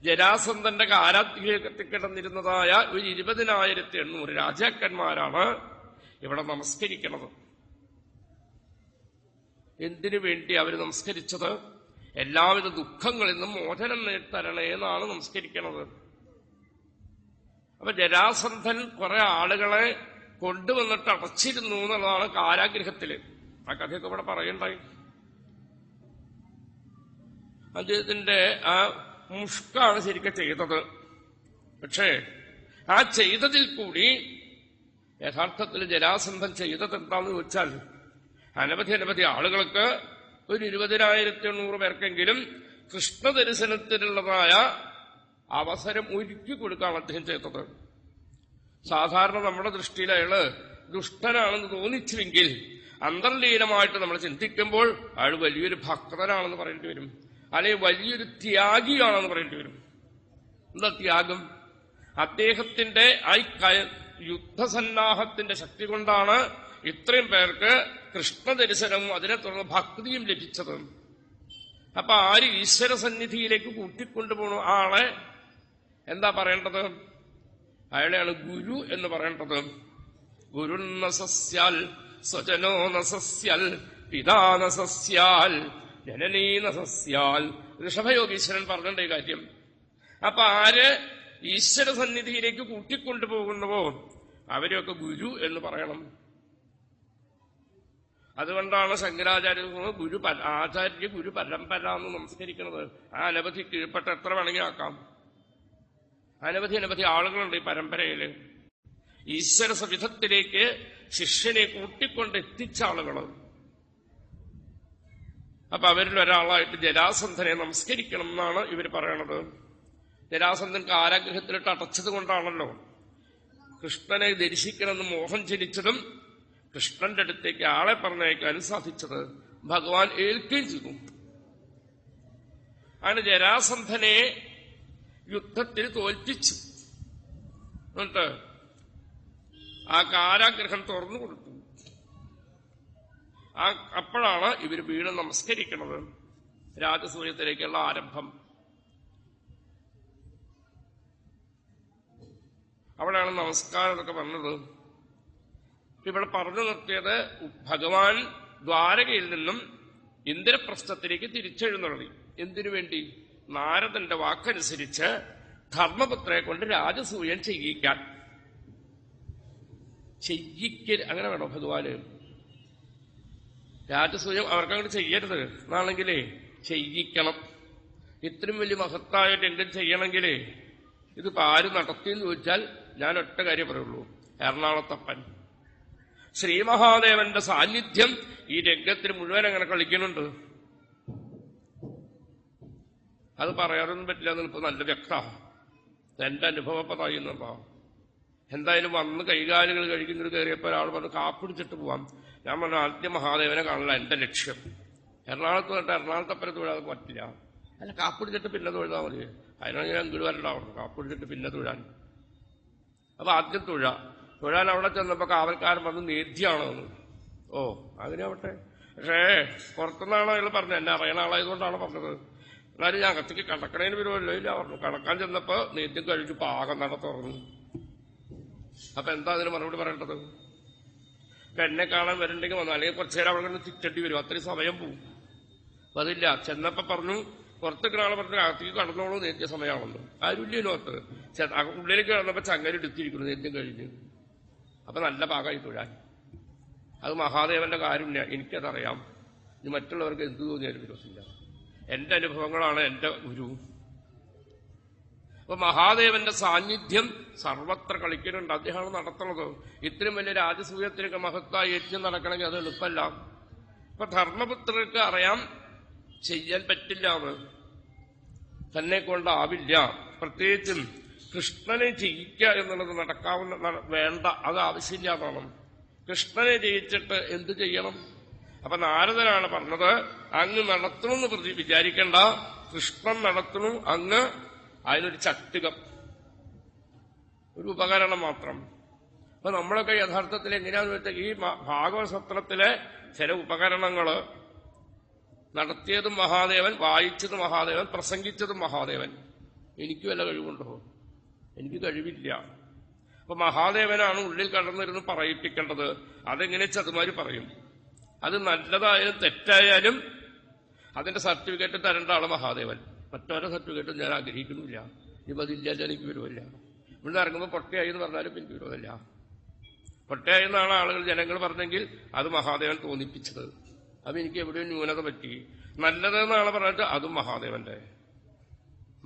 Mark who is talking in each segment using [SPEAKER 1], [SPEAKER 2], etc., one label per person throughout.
[SPEAKER 1] ജരാസന്ധന്റെ കാരാഗ്രഹത്തിൽ കിടന്നിരുന്നതായ ഒരു 20,800 രാജാക്കന്മാരാണ് ഇവിടെ നമസ്കരിക്കുന്നത്. എന്തിനു വേണ്ടി അവർ നമസ്കരിച്ചത്? എല്ലാവിധ ദുഃഖങ്ങളിൽ നിന്നും മോചനം തരണേ എന്നാണ് നമസ്കരിക്കുന്നത്. അപ്പൊ ജരാസന്ധൻ കുറെ ആളുകളെ കൊണ്ടുവന്നിട്ട് അടച്ചിരുന്നു എന്നുള്ളതാണ് കാരാഗ്രഹത്തില്. ആ കഥയൊക്കെ ഇവിടെ പറയണ്ടായി. അദ്ദേഹത്തിന്റെ ആ മുഷ്കാണ് ശരിക്കും ചെയ്തത്. പക്ഷേ ആ ചെയ്തതിൽ കൂടി യഥാർത്ഥത്തിൽ ജരാസന്ധൻ ചെയ്തത് എന്താണെന്ന് ചോദിച്ചാൽ, അനവധി ആളുകൾക്ക് ഒരു 20,800 പേർക്കെങ്കിലും കൃഷ്ണദർശനത്തിനുള്ളതായ അവസരം ഒരുക്കി കൊടുക്കുകയാണ് അദ്ദേഹം ചെയ്തത്. സാധാരണ നമ്മുടെ ദൃഷ്ടിയിൽ അയാള് ദുഷ്ടനാണെന്ന് തോന്നിച്ചുവെങ്കിൽ അന്തർലീനമായിട്ട് നമ്മൾ ചിന്തിക്കുമ്പോൾ അയാൾ വലിയൊരു ഭക്തനാണെന്ന് പറയേണ്ടി വരും, അല്ലെങ്കിൽ വലിയൊരു ത്യാഗിയാണെന്ന് പറയേണ്ടി വരും. എന്താ ത്യാഗം? അദ്ദേഹത്തിന്റെ ആ യുദ്ധസന്നാഹത്തിന്റെ ശക്തി കൊണ്ടാണ് ഇത്രയും പേർക്ക് കൃഷ്ണദർശനവും അതിനെ തുടർന്ന് ഭക്തിയും ലഭിച്ചത്. അപ്പൊ ആര് ഈശ്വര സന്നിധിയിലേക്ക് കൂട്ടിക്കൊണ്ടുപോകണു ആളെ എന്താ പറയേണ്ടത്? അയാളെയാണ് ഗുരു എന്ന് പറയേണ്ടത്. ഗുരു നസ്യാൽ സ്വജനോ നസ്യാൽ പിതാ നസ്യാൽ ജനനീ നസ്യാൽ. ഋഷഭയോഗീശ്വരൻ പറഞ്ഞിട്ടുണ്ട് ഈ കാര്യം. അപ്പൊ ആര് ഈശ്വര സന്നിധിയിലേക്ക് കൂട്ടിക്കൊണ്ടുപോകുന്നുവോ അവരെയൊക്കെ ഗുരു എന്ന് പറയണം. അതുകൊണ്ടാണ് ശങ്കരാചാര്യ ആചാര്യ ഗുരു പരമ്പര എന്ന് നമസ്കരിക്കുന്നത്. ആ അനവധി കീഴ്പ്പെട്ട എത്ര വേണമെങ്കിൽ ആക്കാം. അനവധി ആളുകളുണ്ട് ഈ പരമ്പരയില്. ഈശ്വര സവിധത്തിലേക്ക് ശിഷ്യനെ കൂട്ടിക്കൊണ്ട് എത്തിച്ച ആളുകൾ. അപ്പൊ അവരിൽ ഒരാളായിട്ട് ജരാസന്ധനെ നമസ്കരിക്കണം എന്നാണ് ഇവർ പറയണത്. ജരാസന്ധൻ കാരാഗ്രഹത്തിലിട്ട് അടച്ചത് കൊണ്ടാണല്ലോ കൃഷ്ണനെ ദർശിക്കണമെന്ന് മോഹം ജനിച്ചതും കൃഷ്ണന്റെ അടുത്തേക്ക് ആളെ പറഞ്ഞയക്കാനും സാധിച്ചത്. ഭഗവാൻ ഏൽക്കുകയും ചെയ്തു. അങ്ങനെ ജരാസന്ധനെ യുദ്ധത്തിൽ തോൽപ്പിച്ചു. എന്നിട്ട് ആ കാരാഗ്രഹം തുറന്നു കൊടുത്തു. അപ്പോഴാണ് ഇവർ വീണ് നമസ്കരിക്കുന്നത്. രാജസൂയത്തിലേക്കുള്ള ആരംഭം അവിടെയാണ് നമസ്കാരം എന്നൊക്കെ പറഞ്ഞത്. ഇവിടെ പറഞ്ഞു നിർത്തിയത് ഭഗവാൻ ദ്വാരകയിൽ നിന്നും ഇന്ദ്രപ്രസ്ഥത്തിലേക്ക് തിരിച്ചെഴുന്നള്ളി. എന്തിനു വേണ്ടി? നാരദന്റെ വാക്കനുസരിച്ച് ധർമ്മപുത്രയെ കൊണ്ട് രാജസൂയം ചെയ്യിക്കാൻ. അങ്ങനെ വേണോ ഭഗവാന്? രാജസൂയം അവർക്കങ്ങോട്ട് ചെയ്യരുത് എന്നാണെങ്കിലേ ചെയ്യിക്കണം. ഇത്രയും വലിയ മഹത്തായ രംഗം ചെയ്യണമെങ്കിലേ ഇതിപ്പോ ആര് നടത്തിയെന്ന് ചോദിച്ചാൽ ഞാൻ ഒറ്റ കാര്യം പറയുള്ളൂ, എറണാകുളത്തപ്പൻ. ശ്രീമഹാദേവന്റെ സാന്നിധ്യം ഈ രംഗത്തിന് മുഴുവൻ അങ്ങനെ കളിക്കുന്നുണ്ട്. അത് പറയാനൊന്നും പറ്റില്ല എന്നിപ്പോ നല്ല വ്യക്തമാണ്. എന്റെ അനുഭവപ്പതായിരുന്നപ്പോ എന്തായാലും വന്ന് കൈകാലുകൾ കഴിക്കുന്നത് കയറിയപ്പോ ഒരാൾ പറഞ്ഞു കാപ്പിടിച്ചിട്ട് പോവാം. ഞാൻ പറഞ്ഞു ആദ്യം മഹാദേവനെ കാണല എന്റെ ലക്ഷ്യം. എറണാകുളത്ത് തൊട്ട് എറണാകുളത്തപ്പനെ തൊഴാതെ പറ്റില്ല. അല്ല കാപ്പിടിച്ചിട്ട് പിന്നെ തൊഴുതാൽ മതി. അതിനാണ് ഞാൻ ഇങ്ങോട്ട് വരണ്ടാവുന്നു, കാപ്പിടിച്ചിട്ട് പിന്നെ തൊഴാൻ. അപ്പൊ ആദ്യം തൊഴാൻ അവിടെ ചെന്നപ്പോ കാവൽക്കാരൻ പറഞ്ഞു നേദ്യാണെന്ന്. ഓ അതിനാവട്ടെ. പക്ഷേ പുറത്തുനിന്നാണ് അയാൾ പറഞ്ഞത്, എന്നെ അറിയണ ആളായതുകൊണ്ടാണ് പറഞ്ഞത്. എന്നാലും ഞാൻ അകത്തേക്ക് കടക്കണേന് വരുമല്ലോ. ഇല്ല പറഞ്ഞു. കടക്കാൻ ചെന്നപ്പോ നേദ്യം കഴിച്ചു പാകം നട തുറന്നു. അപ്പൊ എന്താ അതിന് മറുപടി പറയേണ്ടത്? അപ്പൊ എന്നെ കാണാൻ വരണ്ടെങ്കിൽ വന്നു, അല്ലെങ്കിൽ കുറച്ചു നേരം അവിടെ തിറ്റേണ്ടി വരും, അത്രയും സമയം പോവും. അപ്പൊ അതില്ല. ചെന്നപ്പോ പറഞ്ഞു പുറത്തേക്ക് ആളെ പറഞ്ഞു അകത്തേക്ക് കടന്നോളൂ, നേദ്യ സമയമാണെന്ന്. ആരുമില്ല ലോകത്ത്. ഉള്ളിലേക്ക് കിടന്നപ്പോ ചങ്ങല എടുത്തിരിക്കുന്നു നേദ്യം കഴിഞ്ഞ്. അപ്പൊ നല്ല പാകമായി തൊഴാൻ. അത് മഹാദേവന്റെ കാരുണ്യ. എനിക്കതറിയാം. ഇനി മറ്റുള്ളവർക്ക് എന്ത് തോന്നിയാലും വിരോധമില്ല. എന്റെ അനുഭവങ്ങളാണ് എന്റെ ഗുരു. അപ്പൊ മഹാദേവന്റെ സാന്നിധ്യം സർവത്ര കളിക്കുന്നുണ്ട്. അദ്ദേഹമാണ് നടത്തുന്നത്. ഇത്രയും വലിയ രാജസൂയത്തിനൊക്കെ മഹത്തായി യജ്ഞം നടക്കണമെങ്കിൽ അത് എളുപ്പമല്ല. ഇപ്പൊ ധർമ്മപുത്രർക്ക് അറിയാം ചെയ്യാൻ പറ്റില്ല എന്ന്, തന്നെ കൊണ്ടാവില്ല. പ്രത്യേകിച്ചും കൃഷ്ണനെ ജയിക്കുക എന്നുള്ളത് നടക്കാവുന്ന വേണ്ട, അത് ആവശ്യമില്ലാതാണ്. കൃഷ്ണനെ ജയിച്ചിട്ട് എന്തു ചെയ്യണം? അപ്പൊ നാരദനാണ് പറഞ്ഞത് അങ്ങ് നടത്തണമെന്ന് വിചാരിക്കേണ്ട, കൃഷ്ണൻ നടത്തണു, അങ്ങ് അതിനൊരു ചട്ടുകം, ഒരു ഉപകരണം മാത്രം. അപ്പൊ നമ്മളൊക്കെ യഥാർത്ഥത്തിൽ എങ്ങനെയാന്ന് വെച്ചാൽ ഈ ഭാഗവത സത്രത്തിലെ ചില ഉപകരണങ്ങള് നടത്തിയതും മഹാദേവൻ, വായിച്ചതും മഹാദേവൻ, പ്രസംഗിച്ചതും മഹാദേവൻ. എനിക്ക് വല്ല കഴിവുണ്ടോ? എനിക്ക് കഴിവില്ല. അപ്പൊ മഹാദേവനാണ് ഉള്ളിൽ കടന്നിരുന്ന് പറയിപ്പിക്കേണ്ടത്. അതെങ്ങനെ ചതുമാര് പറയും? അത് നല്ലതായാലും തെറ്റായാലും അതിന്റെ സർട്ടിഫിക്കറ്റ് തരേണ്ട ആള് മഹാദേവൻ. മറ്റോരോ സർട്ടിഫിക്കറ്റും ഞാൻ ആഗ്രഹിക്കുന്നില്ല. ഇപ്പൊ അതില്ല, എനിക്ക് വിരോധമില്ല. ഇവിടെ ഇറങ്ങുമ്പോൾ പൊട്ടയായി എന്ന് പറഞ്ഞാലും എനിക്ക് വിരോധമില്ല. പൊട്ടയായി എന്നാണ് ആളുകൾ ജനങ്ങൾ പറഞ്ഞെങ്കിൽ അത് മഹാദേവൻ തോന്നിപ്പിച്ചത്. അപ്പൊ എനിക്ക് എവിടെയും ന്യൂനത പറ്റി. നല്ലതെന്നാണ് പറഞ്ഞിട്ട് അതും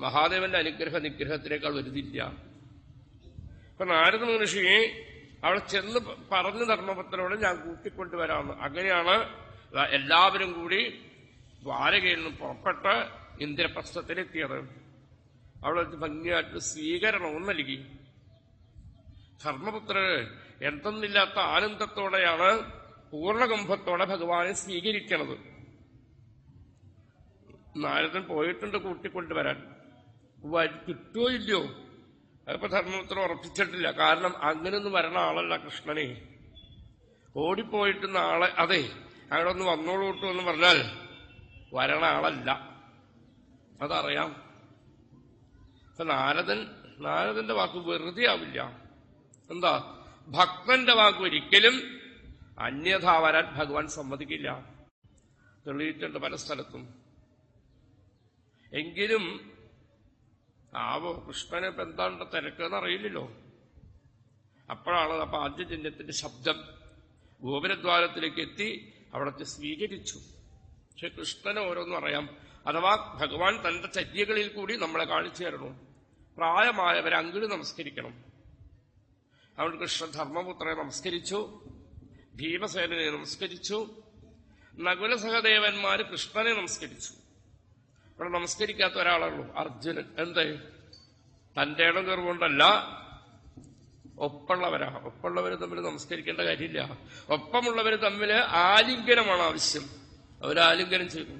[SPEAKER 1] മഹാദേവന്റെ അനുഗ്രഹ നിഗ്രഹത്തിനേക്കാൾ വലുതില്ല. അപ്പൊ നാരദ മഹർഷിയെ അവിടെ ചെന്ന് പറഞ്ഞു ധർമ്മപുത്രനോട് ഞാൻ കൂട്ടിക്കൊണ്ടുവരാമെന്ന്. അങ്ങനെയാണ് എല്ലാവരും കൂടി ദ്വാരകയിൽ നിന്ന് പുറപ്പെട്ട് ഇന്ദ്രപ്രസ്ഥത്തിലെത്തിയത്. അവിടെ ഭംഗിയായിട്ട് സ്വീകരണവും നൽകി. ധർമ്മപുത്രര് എന്തെന്നില്ലാത്ത ആനന്ദത്തോടെയാണ് പൂർണ്ണകുംഭത്തോടെ ഭഗവാനെ സ്വീകരിക്കണത്. നാരദൻ പോയിട്ടുണ്ട് കൂട്ടിക്കൊണ്ടുവരാൻ. കിട്ടുമോ ഇല്ലയോ അതിപ്പോ ധർമ്മപുത്രൻ ഉറപ്പിച്ചിട്ടില്ല. കാരണം അങ്ങനൊന്നും വരണ ആളല്ല കൃഷ്ണനെ. ഓടിപ്പോയിട്ട് നാളെ അതെ അവിടെ ഒന്ന് വന്നോളൂ കിട്ടു എന്ന് പറഞ്ഞാൽ വരണ ആളല്ല, അതറിയാം. അപ്പൊ നാരദന്റെ വാക്ക് വെറുതെ ആവില്ല. എന്താ? ഭക്തന്റെ വാക്ക് ഒരിക്കലും അന്യഥാ വരാൻ ഭഗവാൻ സമ്മതിക്കില്ല. തെളിയിട്ടുണ്ട് പല സ്ഥലത്തും. എങ്കിലും ആവോ കൃഷ്ണനെ ഇപ്പൊ എന്താണ്ട് തിരക്കെന്ന് അറിയില്ലല്ലോ. അപ്പോഴാണ് അപ്പൊ ആദ്യജന്യത്തിന്റെ ശബ്ദം ഗോപുരദ്വാരത്തിലേക്ക് എത്തി അവിടത്തെ സ്വീകരിച്ചു. പക്ഷെ കൃഷ്ണന് ഓരോന്നും അറിയാം. അഥവാ ഭഗവാൻ തന്റെ ചര്യകളിൽ കൂടി നമ്മളെ കാണിച്ചു തരണം. പ്രായമായവരെ അങ്ങോട്ട് നമസ്കരിക്കണം. അതുകൊണ്ട് കൃഷ്ണൻ ധർമ്മപുത്രനെ നമസ്കരിച്ചു, ഭീമസേനനെ നമസ്കരിച്ചു, നകുല സഹദേവന്മാര് കൃഷ്ണനെ നമസ്കരിച്ചു. ഇവിടെ നമസ്കരിക്കാത്ത ഒരാളുള്ളൂ, അർജുനൻ. എന്തേ? തന്റെ ഇടം കയറുകൊണ്ടല്ല, ഒപ്പമുള്ളവര് തമ്മിൽ നമസ്കരിക്കേണ്ട കാര്യമില്ല. ഒപ്പമുള്ളവര് തമ്മിൽ ആലിംഗനമാണ് ആവശ്യം. അവരാലിംഗനം ചെയ്തു.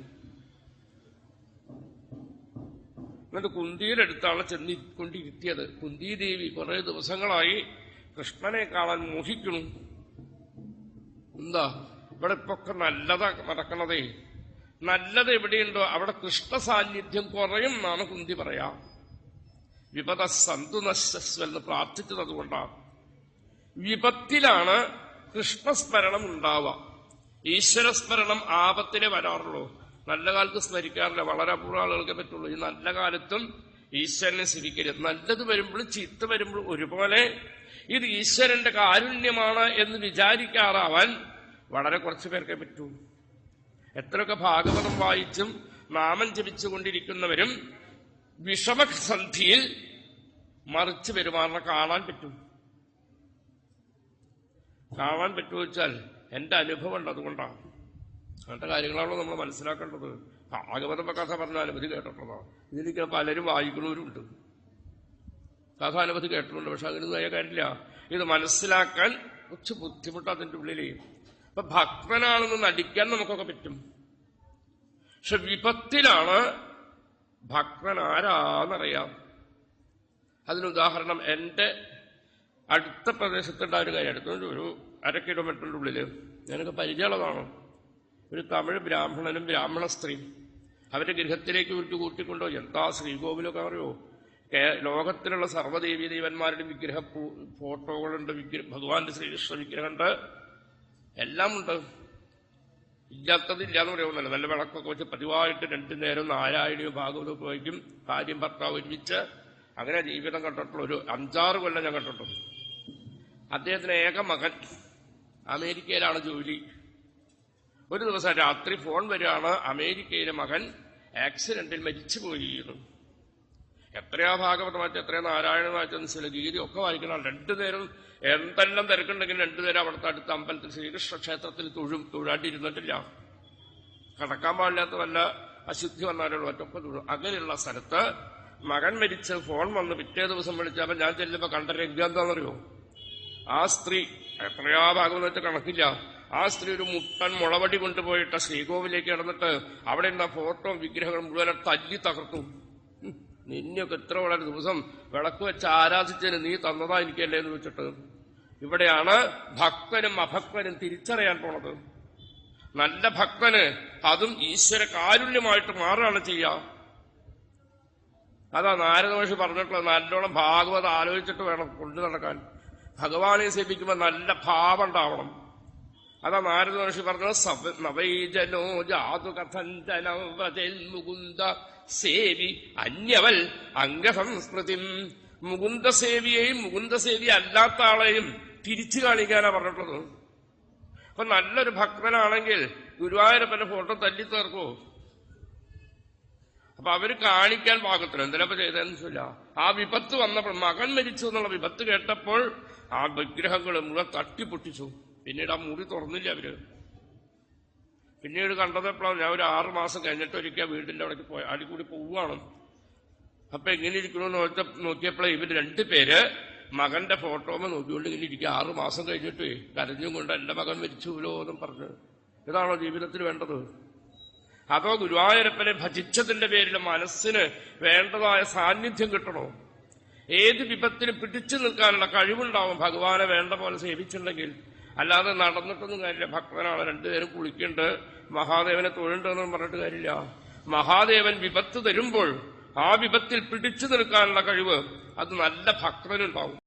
[SPEAKER 1] എന്നിട്ട് കുന്തിയുടെ ചെന്നിക്കൊണ്ടിരുത്തിയത്. കുന്തിദേവി കുറെ ദിവസങ്ങളായി കൃഷ്ണനെ കാണാൻ മോഹിക്കണു. എന്താ ഇവിടെ ഇപ്പൊക്കെ നല്ലതാ നടക്കണതേ. നല്ലത് എവിടെയുണ്ടോ അവിടെ കൃഷ്ണ സാന്നിധ്യം കുറയും എന്നാണ് കുന്തി പറയാ. വിപത സന്തു നശ്വന്ന് പ്രാർത്ഥിച്ചത് അതുകൊണ്ടാണ്. വിപത്തിലാണ് കൃഷ്ണസ്മരണം ഉണ്ടാവുക. ഈശ്വരസ്മരണം ആപത്തിനെ വരാറുള്ളൂ. നല്ല കാലത്ത് സ്മരിക്കാറില്ല, വളരെ അപൂർവ ആളുകൾക്ക് പറ്റുള്ളൂ. ഈ നല്ല കാലത്തും ഈശ്വരനെ സ്മരിക്കരുത്. നല്ലത് വരുമ്പോഴും ചീത്ത വരുമ്പോഴും ഒരുപോലെ. ഇത് ഈശ്വരന്റെ കാരുണ്യമാണ് എന്ന് വിചാരിക്കാറാവാൻ വളരെ കുറച്ചു പേർക്കേ പറ്റൂ. എത്രയൊക്കെ ഭാഗവതം വായിച്ചും നാമം ജപിച്ചുകൊണ്ടിരിക്കുന്നവരും വിഷമസന്ധിയിൽ മറിച്ച് പെരുമാറിനെ കാണാൻ പറ്റും. കാണാൻ പറ്റുമോ വെച്ചാൽ എന്റെ അനുഭവം ഉണ്ട്, അതുകൊണ്ടാണ്. അങ്ങനത്തെ കാര്യങ്ങളാണല്ലോ നമ്മൾ മനസ്സിലാക്കേണ്ടത്. ഭാഗവത കഥ പറഞ്ഞ അനവധി കേട്ടിട്ടുള്ളതാണ്. ഇതിലേക്ക് പലരും വായിക്കുന്നവരുണ്ട്, കഥ അനവധി കേട്ടിട്ടുണ്ട്. പക്ഷെ അങ്ങനെ ആയ കാര്യമില്ല. ഇത് മനസ്സിലാക്കാൻ കുറച്ച് ബുദ്ധിമുട്ട് അതിൻ്റെ ഉള്ളിലേ. അപ്പൊ ഭക്തനാണെന്ന് നടിക്കാൻ നമുക്കൊക്കെ പറ്റും. പക്ഷെ വിപത്തിലാണ് ഭക്തൻ ആരാന്നറിയാം. അതിനുദാഹരണം എന്റെ അടുത്ത പ്രദേശത്തുണ്ടായ ഒരു കാര്യം. അടുത്ത ഒരു 1/2 കിലോമീറ്ററിന്റെ ഉള്ളില് ഞാനൊക്കെ പരിചയമുള്ളതാണ്. ഒരു തമിഴ് ബ്രാഹ്മണനും ബ്രാഹ്മണ സ്ത്രീയും അവരുടെ ഗൃഹത്തിലേക്ക് ഇവർക്ക് കൂട്ടിക്കൊണ്ടോ. എന്താ ശ്രീകോവിലൊക്കെ അറിയോ? ലോകത്തിലുള്ള സർവ്വദേവീ ദേവന്മാരുടെ വിഗ്രഹ ഫോട്ടോകളുണ്ട്, ഭഗവാന്റെ ശ്രീകൃഷ്ണ വിഗ്രഹമുണ്ട്, എല്ലാം ഉണ്ട്. ഇല്ലാത്തതില്ലാന്ന് പറയുന്നല്ലോ. നല്ല വിളക്കൊക്കെ വെച്ച് പതിവായിട്ട് 2 നേരം നാരായണിയോ ഭാഗവതമൊക്കെ വയ്ക്കും. ഭാര്യയും ഭർത്താവ് ഒരുമിച്ച് അങ്ങനെ ജീവിതം കണ്ടിട്ടുള്ള ഒരു 5-6 കൊല്ലം ഞാൻ കണ്ടിട്ടുണ്ട്. അദ്ദേഹത്തിന് ഏക മകൻ അമേരിക്കയിലാണ് ജോലി. ഒരു ദിവസം രാത്രി ഫോൺ വരികയാണ്, അമേരിക്കയിലെ മകൻ ആക്സിഡന്റിൽ മരിച്ചുപോയിരുന്നു. എത്രയാ ഭാഗവതം വായിച്ച, എത്രയാ നാരായണ വായിച്ച, ഗീതി ഒക്കെ വായിക്കണം. 2 നേരം എന്തെല്ലാം തിരക്കുണ്ടെങ്കിൽ 2 നേരം അവിടുത്തെ അടുത്ത അമ്പലത്തിൽ ശ്രീകൃഷ്ണ ക്ഷേത്രത്തിൽ തൊഴാണ്ടിരുന്നിട്ടില്ല. കടക്കാൻ പാടില്ലാത്ത വല്ല അശുദ്ധി വന്നാലുള്ള ഒറ്റൊക്കെ തൊഴും. അങ്ങനെയുള്ള സ്ഥലത്ത് മകൻ മരിച്ച് ഫോൺ വന്ന് പിറ്റേ ദിവസം വിളിച്ചപ്പോൾ ഞാൻ ചെല്ലുമ്പോ കണ്ട രംഗം എന്താണെന്നറിയോ? ആ സ്ത്രീ എത്രയാ ഭാഗം വെച്ച് കണക്കില്ല. ആ സ്ത്രീ ഒരു മുട്ടൻ മുളവടി കൊണ്ടുപോയിട്ട് ശ്രീകോവിലേക്ക് കിടന്നിട്ട് അവിടെ ഇരുന്ന ഫോട്ടോ വിഗ്രഹങ്ങൾ മുഴുവൻ തല്ലി തകർത്തു. നിന്നെയൊക്കെ എത്ര വളരെ ദിവസം വിളക്ക് വെച്ച് ആരാധിച്ചതിന് നീ തന്നതാ എനിക്കല്ലേ എന്ന് വെച്ചിട്ട്. ഇവിടെയാണ് ഭക്തനും അഭക്തനും തിരിച്ചറിയാൻ പോണത്. നല്ല ഭക്തന് അതും ഈശ്വര കാരുണ്യമായിട്ട് മാറുകയാണ് ചെയ്യുക. അതാ നാരദ മഹർഷി പറഞ്ഞിട്ടുള്ളത്. നല്ലോണം ഭാഗവതം ആലോചിച്ചിട്ട് വേണം കൊണ്ടു നടക്കാൻ. ഭഗവാനെ സേവിക്കുമ്പോൾ നല്ല ഭാവം ഉണ്ടാവണം. അതാ നാരദ മഹർഷി പറഞ്ഞത്, നവൈജനോ ജാതു കഥഞ്ചനവതിൽ മുകുന്ദ സേവി അന്യവൽ അംഗസംസ്കൃതി. മുകുന്ദസേവിയെയും മുകുന്ദസേവി അല്ലാത്ത ആളെയും തിരിച്ചു കാണിക്കാനാ പറഞ്ഞിട്ടുള്ളത്. അപ്പൊ നല്ലൊരു ഭക്തനാണെങ്കിൽ ഗുരുവായൂരപ്പന്റെ ഫോട്ടോ തല്ലിത്തേർക്കോ? അപ്പൊ അവര് കാണിക്കാൻ പാകത്തിന് എന്തിനപ്പോ ചെയ്തതെന്ന് വെച്ചില്ല. ആ വിപത്ത് വന്നപ്പോൾ, മകൻ മരിച്ചു എന്നുള്ള വിപത്ത് കേട്ടപ്പോൾ ആ വിഗ്രഹങ്ങൾ മുഴുവൻ തട്ടിപ്പൊട്ടിച്ചു. പിന്നീട് ആ മുറി തുറന്നില്ല അവര്. പിന്നീട് കണ്ടതെപ്പോഴാണ്, ഞാൻ ഒരു 6 മാസം കഴിഞ്ഞിട്ട് ഒരിക്കൽ വീടിന്റെ അവിടേക്ക് പോയി അടിക്കൂടി പോവുകയാണ്. അപ്പൊ എങ്ങനെ ഇരിക്കണമെന്ന് നോക്കിയപ്പോഴേ ഇവര് 2 പേര് മകന്റെ ഫോട്ടോമ നോക്കിക്കൊണ്ട് ഇങ്ങനെ ഇരിക്കുക. 6 മാസം കഴിഞ്ഞിട്ട് കരഞ്ഞും കൊണ്ട് എന്റെ മകൻ മരിച്ചുല്ലോ എന്നും പറഞ്ഞ്. ഇതാണോ ജീവിതത്തിൽ വേണ്ടത്? അതോ ഗുരുവായൂരപ്പനെ ഭജിച്ചതിന്റെ പേരിൽ മനസ്സിന് വേണ്ടതായ സാന്നിധ്യം കിട്ടണോ? ഏത് വിപത്തിനും പിടിച്ചു നിൽക്കാനുള്ള കഴിവുണ്ടാവും ഭഗവാനെ വേണ്ട പോലെ സേവിച്ചിട്ടുണ്ടെങ്കിൽ. അല്ലാതെ നടന്നിട്ടൊന്നും കാര്യമില്ല. ഭക്തനാണ്, 2 പേരും കുളിക്കുന്നുണ്ട്, മഹാദേവനെ തൊഴുണ്ടെന്നും പറഞ്ഞിട്ട് കാര്യമില്ല. മഹാദേവൻ വിപത്ത് തരുമ്പോൾ ആ വിപത്തിൽ പിടിച്ചു നിൽക്കാനുള്ള കഴിവ് അത് നല്ല ഭക്തനുണ്ടാവും.